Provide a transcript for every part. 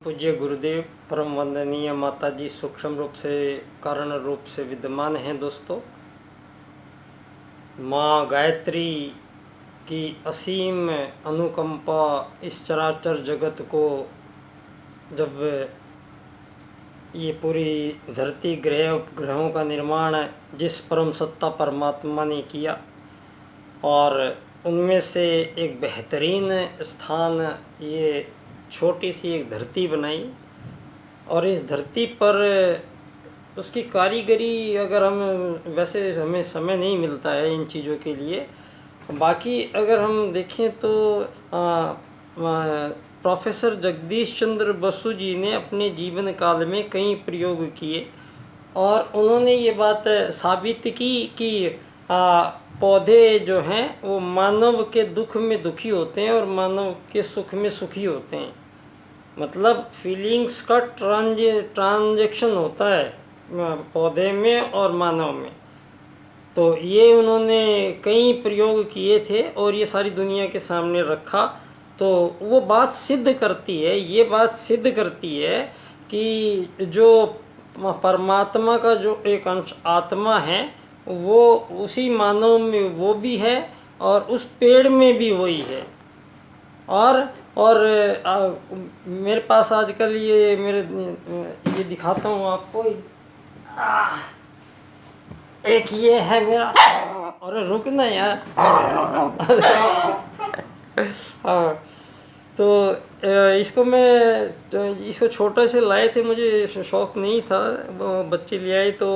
पूज्य गुरुदेव परम वंदनीय माता जी सूक्ष्म रूप से कारण रूप से विद्यमान हैं। दोस्तों, माँ गायत्री की असीम अनुकंपा इस चराचर जगत को, जब ये पूरी धरती ग्रह उपग्रहों का निर्माण जिस परम सत्ता परमात्मा ने किया और उनमें से एक बेहतरीन स्थान ये छोटी सी एक धरती बनाई, और इस धरती पर उसकी कारीगरी, अगर हम वैसे हमें समय नहीं मिलता है इन चीज़ों के लिए, बाकी अगर हम देखें तो प्रोफेसर जगदीश चंद्र बसु जी ने अपने जीवन काल में कई प्रयोग किए और उन्होंने ये बात साबित की कि पौधे जो हैं वो मानव के दुख में दुखी होते हैं और मानव के सुख में सुखी होते हैं। मतलब फीलिंग्स का ट्रांजेक्शन होता है पौधे में और मानव में। तो ये उन्होंने कई प्रयोग किए थे और ये सारी दुनिया के सामने रखा। तो वो बात सिद्ध करती है, ये बात सिद्ध करती है कि जो परमात्मा का जो एक अंश आत्मा है वो उसी मानव में वो भी है और उस पेड़ में भी वही है। और मेरे पास आजकल ये दिखाता हूँ आपको। एक ये है मेरा, और रुकना यार। तो इसको छोटा से लाए थे, मुझे शौक़ नहीं था, बच्चे ले आए तो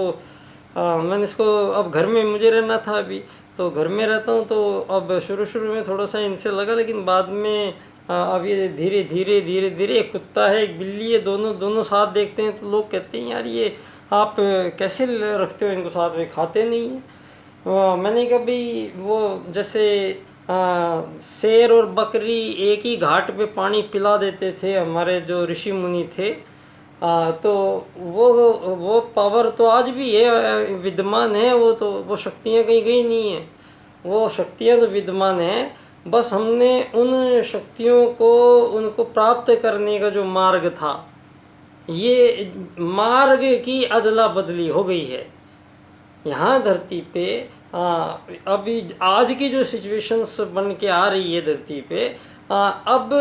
मैंने इसको, अब घर में मुझे रहना था, अभी तो घर में रहता हूँ, तो अब शुरू में थोड़ा सा इनसे लगा, लेकिन बाद में अब ये धीरे धीरे एक कुत्ता है एक बिल्ली है, दोनों साथ देखते हैं तो लोग कहते हैं यार ये आप कैसे रखते हो इनको साथ में, खाते नहीं हैं। मैंने कहा भाई वो जैसे शेर और बकरी एक ही घाट पे पानी पिला देते थे हमारे जो ऋषि मुनि थे, तो वो पावर तो आज भी है, विद्यमान है। वो शक्तियाँ कहीं गई नहीं है, वो शक्तियाँ तो विद्यमान हैं। बस हमने उन शक्तियों को उनको प्राप्त करने का जो मार्ग था, ये मार्ग की अदला बदली हो गई है यहाँ धरती पे। अभी आज की जो सिचुएशंस बन के आ रही है धरती पे, अब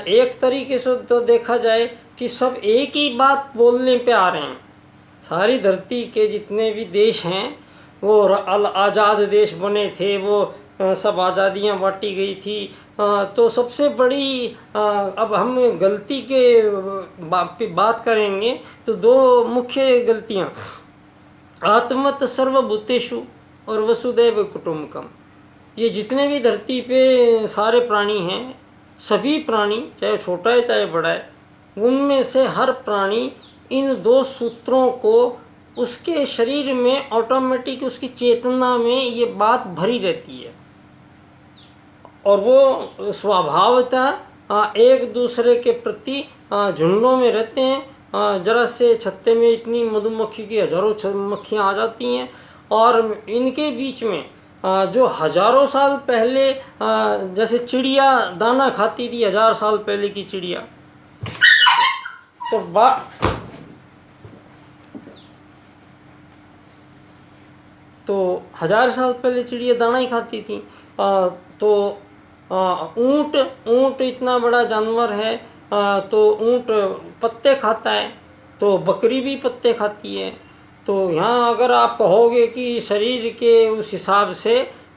एक तरीके से तो देखा जाए कि सब एक ही बात बोलने पे आ रहे हैं। सारी धरती के जितने भी देश हैं वो आज़ाद देश बने थे, वो सब आज़ादियाँ बांटी गई थी। तो सबसे बड़ी अब हम गलती के बात करेंगे तो दो मुख्य गलतियाँ, आत्मत सर्वभूतेषु और वसुदैव कुटुम्बकम। ये जितने भी धरती पे सारे प्राणी हैं, सभी प्राणी चाहे छोटा है चाहे बड़ा है, उनमें से हर प्राणी इन दो सूत्रों को उसके शरीर में ऑटोमेटिक उसकी चेतना में ये बात भरी रहती है और वो स्वभावतः एक दूसरे के प्रति झुंडों में रहते हैं। जरा से छत्ते में इतनी मधुमक्खी की हजारों मक्खियाँ आ जाती हैं और इनके बीच में जो हजारों साल पहले जैसे चिड़िया दाना खाती थी, 1000 साल पहले की चिड़िया, तो 1000 साल पहले चिड़िया दाना ही खाती थी। तो ऊँट इतना बड़ा जानवर है, तो ऊँट पत्ते खाता है, तो बकरी भी पत्ते खाती है। तो यहाँ अगर आप कहोगे कि शरीर के उस हिसाब से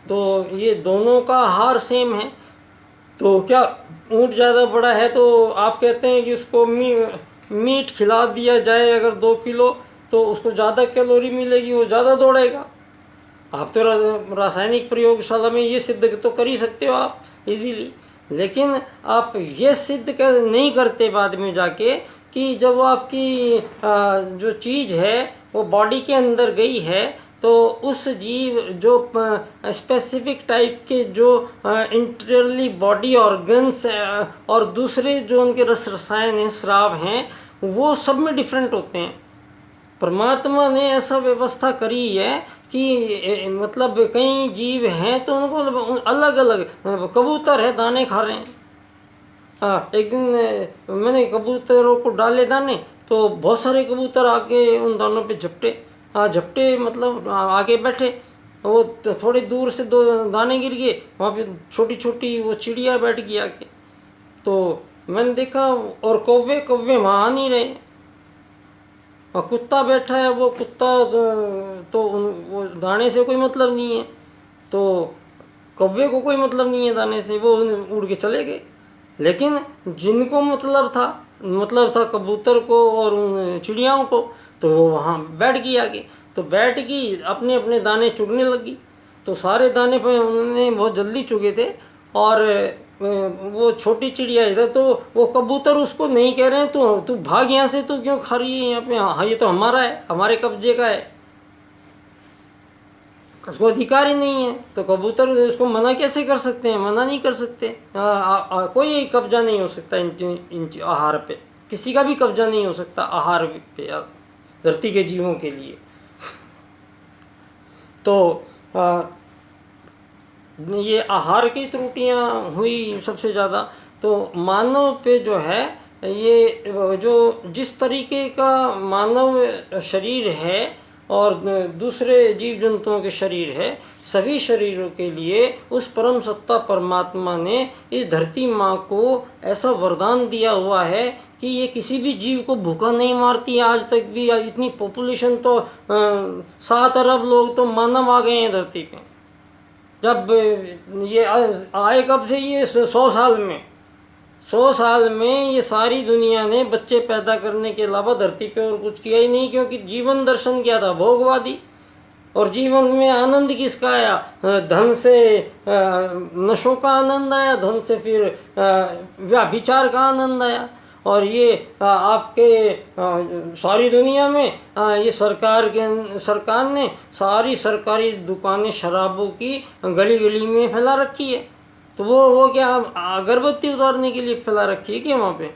तो ये दोनों का आहार सेम है, तो क्या ऊँट ज़्यादा बड़ा है तो आप कहते हैं कि उसको मीट खिला दिया जाए अगर 2 किलो तो उसको ज़्यादा कैलोरी मिलेगी, वो ज़्यादा दौड़ेगा। आप तो रासायनिक प्रयोगशाला में ये सिद्ध तो कर ही सकते हो आप इजीली, लेकिन आप ये सिद्ध नहीं करते बाद में जाके कि जब वो आपकी जो चीज़ है वो बॉडी के अंदर गई है तो उस जीव जो स्पेसिफिक टाइप के जो इंटरनली बॉडी ऑर्गन्स और दूसरे जो उनके रस रसायन हैं, स्राव हैं, वो सब में डिफरेंट होते हैं। परमात्मा ने ऐसा व्यवस्था करी है कि मतलब कई जीव हैं तो उनको अलग अलग, कबूतर है दाने खा रहे हैं, एक दिन मैंने कबूतरों को डाले दाने, तो बहुत सारे कबूतर आके उन दानों पे झपटे मतलब आगे बैठे। वो तो थोड़ी दूर से दो दाने गिर गए, वहाँ पे छोटी छोटी वो चिड़िया बैठ गई आके। तो मैंने देखा, और कौवे कौवे वहाँ आ नहीं रहे, और कुत्ता बैठा है, वो कुत्ता तो वो दाने से कोई मतलब नहीं है, तो कौवे को कोई मतलब नहीं है दाने से, वो उड़ के चले गए। लेकिन जिनको मतलब था कबूतर को और उन चिड़ियाओं को, तो वो वहाँ बैठ गई आगे। तो बैठ गई, अपने अपने दाने चुगने लगी। तो सारे दाने पे उन्होंने बहुत जल्दी चुगे थे, और वो छोटी चिड़िया इधर, तो वो कबूतर उसको नहीं कह रहे हैं तो तू भाग यहाँ से, तू क्यों खा रही है यहाँ पे, हाँ ये तो हमारा है, हमारे कब्जे का है, उसको अधिकार ही नहीं है। तो कबूतर उसको मना कैसे कर सकते हैं, मना नहीं कर सकते। कोई कब्जा नहीं हो सकता इन आहार पे, किसी का भी कब्जा नहीं हो सकता आहार पे या धरती के जीवों के लिए। तो ये आहार की त्रुटियां हुई सबसे ज़्यादा। तो मानव पे जो है, ये जो जिस तरीके का मानव शरीर है और दूसरे जीव जंतुओं के शरीर है, सभी शरीरों के लिए उस परम सत्ता परमात्मा ने इस धरती माँ को ऐसा वरदान दिया हुआ है कि ये किसी भी जीव को भूखा नहीं मारती है आज तक भी। इतनी पॉपुलेशन तो 7 अरब लोग तो मानव आ गए हैं धरती पे। जब ये आए कब से, ये 100 साल में ये सारी दुनिया ने बच्चे पैदा करने के अलावा धरती पे और कुछ किया ही नहीं, क्योंकि जीवन दर्शन क्या था, भोगवादी। और जीवन में आनंद किसका आया, धन से नशों का आनंद आया, धन से फिर व्यभिचार का आनंद आया। और ये आपके सारी दुनिया में ये सरकार ने सारी सरकारी दुकानें शराबों की गली गली में फैला रखी है। तो वो क्या अगरबत्ती उतारने के लिए फैला रखी है क्या वहाँ पे?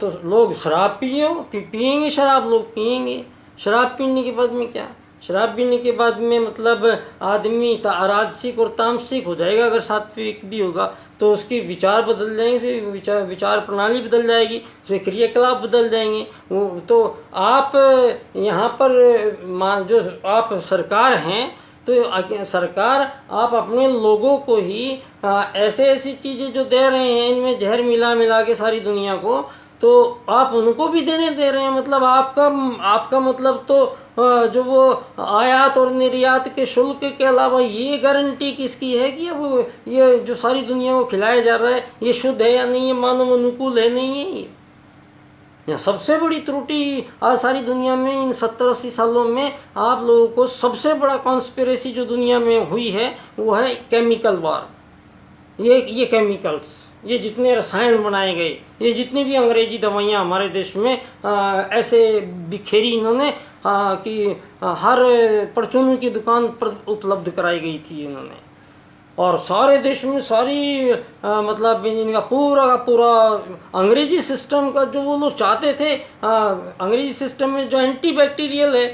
तो लोग शराब पिएंगे, शराब लोग पिएंगे। शराब पीने के बाद में क्या, शराब पीने के बाद में मतलब आदमी राजसिक और तामसिक हो जाएगा। अगर सात्विक भी होगा तो उसके विचार बदल जाएंगे, विचार प्रणाली बदल जाएगी, उसके क्रियाकलाप बदल जाएंगे। वो तो आप यहाँ पर जो आप सरकार हैं, तो सरकार आप अपने लोगों को ही ऐसी चीज़ें जो दे रहे हैं, इनमें जहर मिला के सारी दुनिया को, तो आप उनको भी देने दे रहे हैं। मतलब आपका मतलब तो जो वो आयात और निर्यात के शुल्क के अलावा ये गारंटी किसकी है कि अब ये जो सारी दुनिया को खिलाया जा रहा है ये शुद्ध है या नहीं है, मानव अनुकूल है नहीं है। यहाँ सबसे बड़ी त्रुटि आज सारी दुनिया में इन 70-80 सालों में आप लोगों को सबसे बड़ा कॉन्स्पिरेसी जो दुनिया में हुई है वो है केमिकल वार। ये केमिकल्स, ये जितने रसायन बनाए गए, ये जितनी भी अंग्रेजी दवाइयाँ हमारे देश में ऐसे बिखेरी इन्होंने कि हर परचून की दुकान पर उपलब्ध कराई गई थी इन्होंने। और सारे देश में सारी मतलब इनका पूरा का पूरा अंग्रेजी सिस्टम का जो वो लोग चाहते थे, अंग्रेजी सिस्टम में जो एंटीबैक्टीरियल है,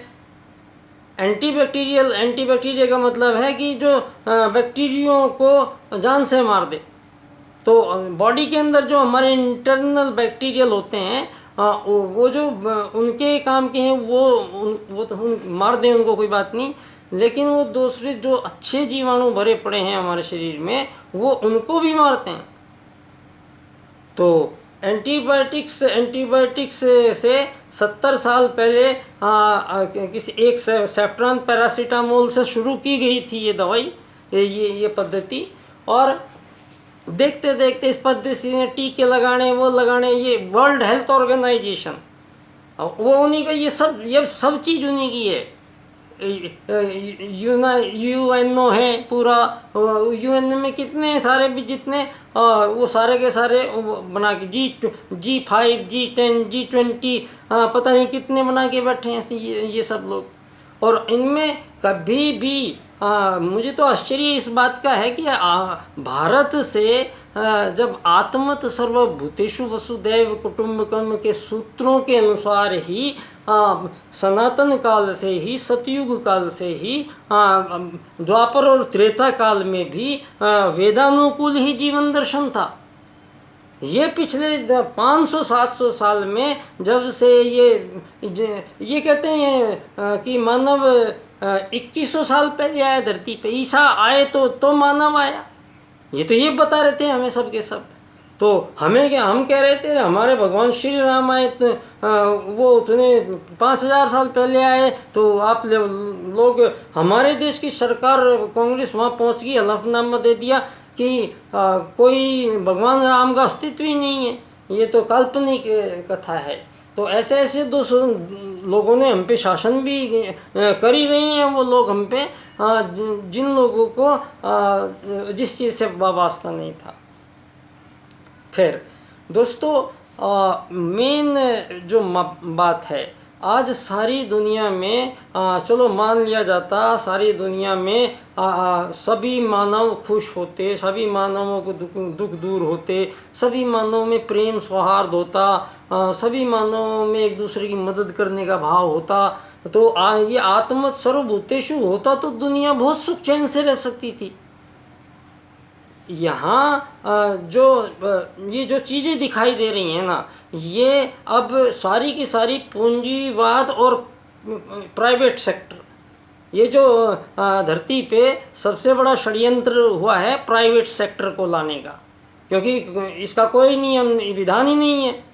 एंटीबैक्टीरिया का मतलब है कि जो बैक्टीरियों को जान से मार दे। तो बॉडी के अंदर जो हमारे इंटरनल बैक्टीरियल होते हैं, वो जो उनके काम के हैं वो तो मार दें, उनको कोई बात नहीं, लेकिन वो दूसरे जो अच्छे जीवाणु भरे पड़े हैं हमारे शरीर में, वो उनको भी मारते हैं। तो एंटीबायोटिक्स से 70 साल पहले किसी एक सेफ्ट्रॉन पैरासीटामोल से शुरू की गई थी ये दवाई, ये पद्धति। और देखते देखते इस पद्धति ने टीके लगाने, वो लगाने, ये वर्ल्ड हेल्थ ऑर्गेनाइजेशन वो उन्हीं का, ये सब चीज़ उन्हीं की है। यूएनओ है पूरा, यूएनओ में कितने सारे भी जितने वो सारे के सारे बना के G5 G10 G20 पता नहीं कितने बना के बैठे हैं ये सब लोग। और इनमें कभी भी मुझे तो आश्चर्य इस बात का है कि भारत से जब आत्मत सर्वभूतेषु वसुदैव कुटुंबकम के सूत्रों के अनुसार ही सनातन काल से ही, सतयुग काल से ही, द्वापर और त्रेता काल में भी वेदानुकूल ही जीवन दर्शन था। ये पिछले 500-700 साल में जब से ये कहते हैं कि मानव 2100 साल पहले आया धरती पे, ईसा आए तो मानव आया, ये बता रहे थे हमें सब के सब। तो हमें क्या, हम कह रहे थे हमारे भगवान श्री राम आए तो वो उतने 5000 साल पहले आए, तो आप लोग, हमारे देश की सरकार कांग्रेस वहाँ पहुँच गई, हलफनामा दे दिया कि कोई भगवान राम का अस्तित्व ही नहीं है, ये तो काल्पनिक कथा है। तो ऐसे ऐसे लोगों ने हम पे शासन भी कर ही रहे हैं, वो लोग हम पे जिन लोगों को जिस चीज़ से वास्ता नहीं था। खैर दोस्तों, मेन जो बात है, आज सारी दुनिया में चलो मान लिया जाता सारी दुनिया में सभी मानव खुश होते, सभी मानवों को दुख दूर होते, सभी मानवों में प्रेम सौहार्द होता, सभी मानवों में एक दूसरे की मदद करने का भाव होता, तो ये आत्मत सर्वभूतेषु होता तो दुनिया बहुत सुख चैन से रह सकती थी। यहाँ ये जो चीज़ें दिखाई दे रही हैं ना, ये अब सारी की सारी पूंजीवाद और प्राइवेट सेक्टर, ये जो धरती पे सबसे बड़ा षड्यंत्र हुआ है प्राइवेट सेक्टर को लाने का, क्योंकि इसका कोई नियम विधान ही नहीं है।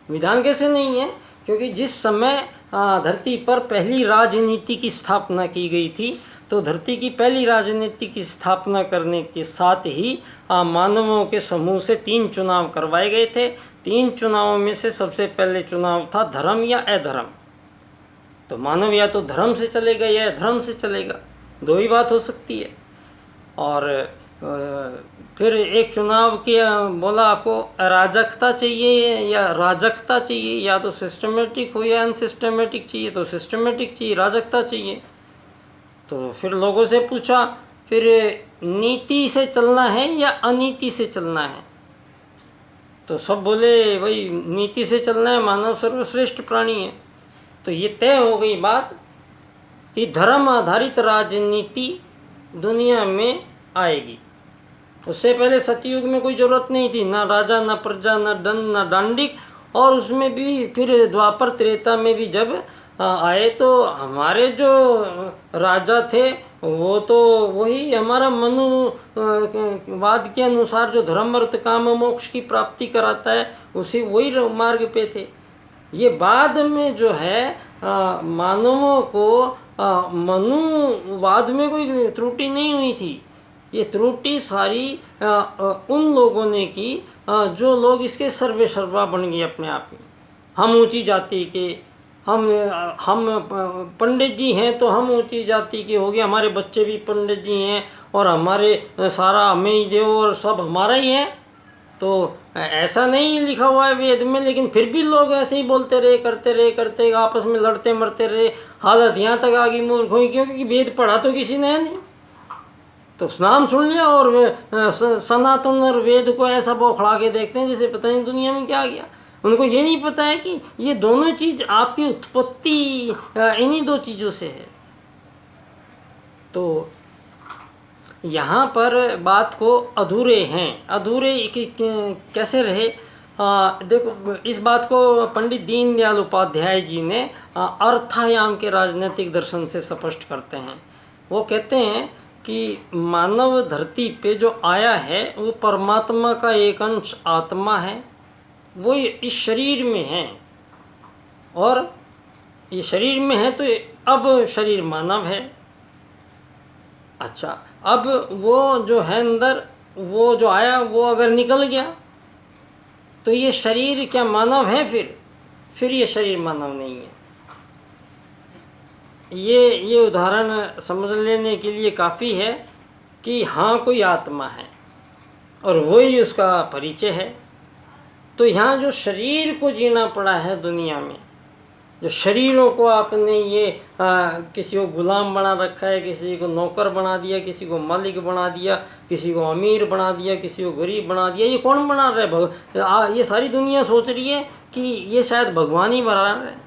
विधान कैसे नहीं है? क्योंकि जिस समय धरती पर पहली राजनीति की स्थापना की गई थी, तो धरती की पहली राजनीति की स्थापना करने के साथ ही मानवों के समूह से 3 चुनाव करवाए गए थे। 3 चुनावों में से सबसे पहले चुनाव था धर्म या अधर्म। तो मानव या तो धर्म से चलेगा या अधर्म से चलेगा, 2 ही बात हो सकती है। और फिर एक चुनाव किया, बोला आपको अराजकता चाहिए या राजकता चाहिए, या तो सिस्टमेटिक हो या अनसिस्टमेटिक चाहिए, तो सिस्टमेटिक चाहिए, राजकता चाहिए। तो फिर लोगों से पूछा, फिर नीति से चलना है या अनीति से चलना है? तो सब बोले भाई नीति से चलना है, मानव सर्वश्रेष्ठ प्राणी है। तो ये तय हो गई बात कि धर्म आधारित राजनीति दुनिया में आएगी। उससे पहले सतयुग में कोई ज़रूरत नहीं थी, ना राजा, ना प्रजा, ना दंड, ना दांडिक। और उसमें भी फिर द्वापर त्रेता में भी जब आए तो हमारे जो राजा थे वो तो वही हमारा मनुवाद के अनुसार जो धर्म अर्थ काम मोक्ष की प्राप्ति कराता है, उसी वही मार्ग पे थे। ये बाद में जो है मानवों को मनुवाद में कोई त्रुटि नहीं हुई थी। ये त्रुटि सारी उन लोगों ने की जो लोग इसके सर्वे सर्वा बन गए अपने आप में। हम ऊंची जाति के, हम पंडित जी हैं तो हम ऊंची जाति के हो गए, हमारे बच्चे भी पंडित जी हैं और हमारे सारा हमें ही देव और सब हमारा ही है। तो ऐसा नहीं लिखा हुआ है वेद में, लेकिन फिर भी लोग ऐसे ही बोलते रहे, करते आपस में लड़ते मरते रहे। हालत यहाँ तक आ गई मूर्ख हुई, क्योंकि वेद पढ़ा तो किसी ने नहीं। तो नाम सुन लिया और सनातन और वेद को ऐसा बौखला के देखते हैं जैसे पता नहीं दुनिया में क्या गया। उनको ये नहीं पता है कि ये दोनों चीज़ आपकी उत्पत्ति इन्हीं 2 चीज़ों से है। तो यहाँ पर बात को अधूरे हैं, अधूरे कैसे रहे? देखो, इस बात को पंडित दीनदयाल उपाध्याय जी ने अर्थायाम के राजनीतिक दर्शन से स्पष्ट करते हैं। वो कहते हैं कि मानव धरती पे जो आया है वो परमात्मा का एक अंश आत्मा है, वो इस शरीर में है, और ये शरीर में है तो अब शरीर मानव है। अच्छा, अब वो जो है अंदर, वो जो आया वो अगर निकल गया तो ये शरीर क्या मानव है? फिर ये शरीर मानव नहीं है। ये उदाहरण समझ लेने के लिए काफ़ी है कि हाँ, कोई आत्मा है और वही उसका परिचय है। तो यहाँ जो शरीर को जीना पड़ा है दुनिया में, जो शरीरों को आपने ये किसी को गुलाम बना रखा है, किसी को नौकर बना दिया, किसी को मालिक बना दिया, किसी को अमीर बना दिया, किसी को गरीब बना दिया, ये कौन बना रहा है? ये सारी दुनिया सोच रही है कि ये शायद भगवान ही बना रहा है,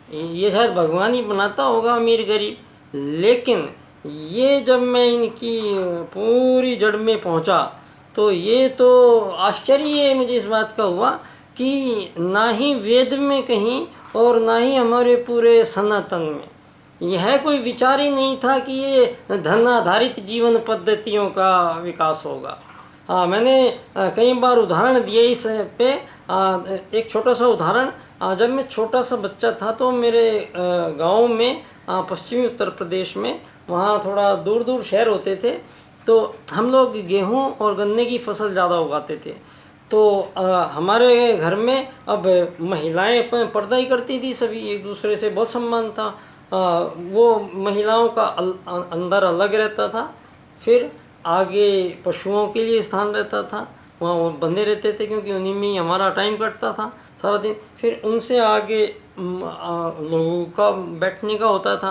ये शायद भगवान ही बनाता होगा अमीर गरीब। लेकिन ये जब मैं इनकी पूरी जड़ में पहुंचा तो ये तो आश्चर्य मुझे इस बात का हुआ कि ना ही वेद में कहीं और ना ही हमारे पूरे सनातन में यह कोई विचार ही नहीं था कि ये धन आधारित जीवन पद्धतियों का विकास होगा। हाँ, मैंने कई बार उदाहरण दिए इस पे। एक छोटा सा उदाहरण, जब मैं छोटा सा बच्चा था तो मेरे गांव में, पश्चिमी उत्तर प्रदेश में, वहाँ थोड़ा दूर दूर शहर होते थे, तो हम लोग गेहूँ और गन्ने की फसल ज़्यादा उगाते थे। तो हमारे घर में अब महिलाएं पर्दा ही करती थी, सभी एक दूसरे से बहुत सम्मान था। वो महिलाओं का अंदर अलग रहता था, फिर आगे पशुओं के लिए स्थान रहता था, वहाँ वो बंधे रहते थे क्योंकि उन्हीं में ही हमारा टाइम कटता था सारा दिन। फिर उनसे आगे लोगों का बैठने का होता था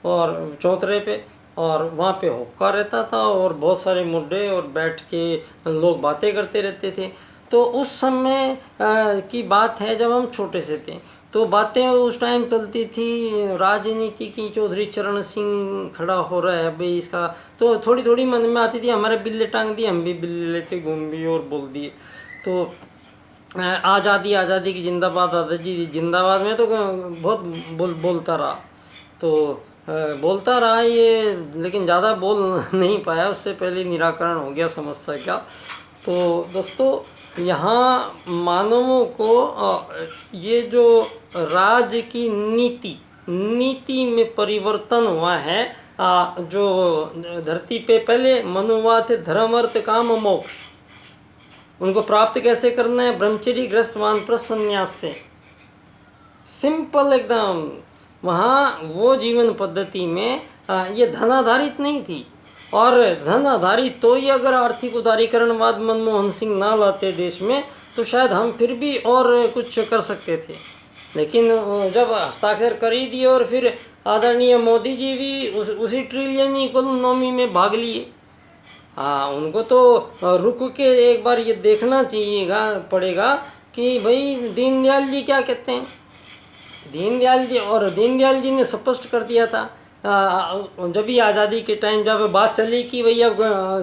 और चौतरे पे, और वहाँ पे हुक्का रहता था और बहुत सारे मुड्डे, और बैठ के लोग बातें करते रहते थे। तो उस समय की बात है जब हम छोटे से थे, तो बातें उस टाइम चलती थी राजनीति की। चौधरी चरण सिंह खड़ा हो रहा है भाई, इसका तो थोड़ी थोड़ी मन में आती थी। हमारे बिल्ले टांग दिए, हम भी बिल्ले लेके घूम दिए और बोल दिए। तो आज़ादी आज़ादी की जिंदाबाद, आज़ादी जिंदाबाद में तो बहुत बोलता रहा। तो बोलता रहा ये, लेकिन ज़्यादा बोल नहीं पाया, उससे पहले निराकरण हो गया समस्या का। तो दोस्तों, यहाँ मानवों को ये जो राज्य की नीति में परिवर्तन हुआ है, जो धरती पे पहले मनुवाद थे, धर्म अर्थ काम मोक्ष, उनको प्राप्त कैसे करना है? ब्रह्मचर्य गृहस्थ वानप्रस्थ संन्यास से, सिंपल एकदम। वहाँ वो जीवन पद्धति में ये धन आधारित नहीं थी, और धन आधारित तो ये अगर आर्थिक उदारीकरणवाद मनमोहन सिंह ना लाते देश में तो शायद हम फिर भी और कुछ कर सकते थे। लेकिन जब हस्ताक्षर कर ही दिए और फिर आदरणीय मोदी जी भी उसी ट्रिलियन इकोनॉमी में भाग लिए। उनको तो रुक के एक बार ये देखना पड़ेगा कि भाई दीनदयाल जी क्या कहते हैं। दीनदयाल जी ने स्पष्ट कर दिया था जब भी आज़ादी के टाइम, जब बात चली कि भाई अब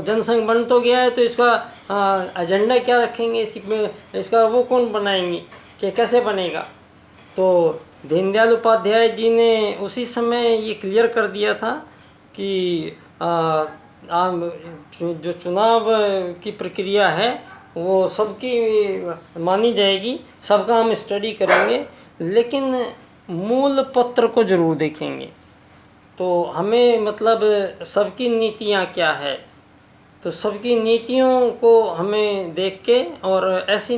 जनसंघ बन तो गया है तो इसका एजेंडा क्या रखेंगे, इसका वो कौन बनाएंगे, कि कैसे बनेगा। तो दीनदयाल उपाध्याय जी ने उसी समय ये क्लियर कर दिया था कि जो चुनाव की प्रक्रिया है वो सबकी मानी जाएगी, सबका हम स्टडी करेंगे, लेकिन मूल पत्र को ज़रूर देखेंगे। तो हमें मतलब सबकी नीतियाँ क्या है, तो सबकी नीतियों को हमें देख के और ऐसी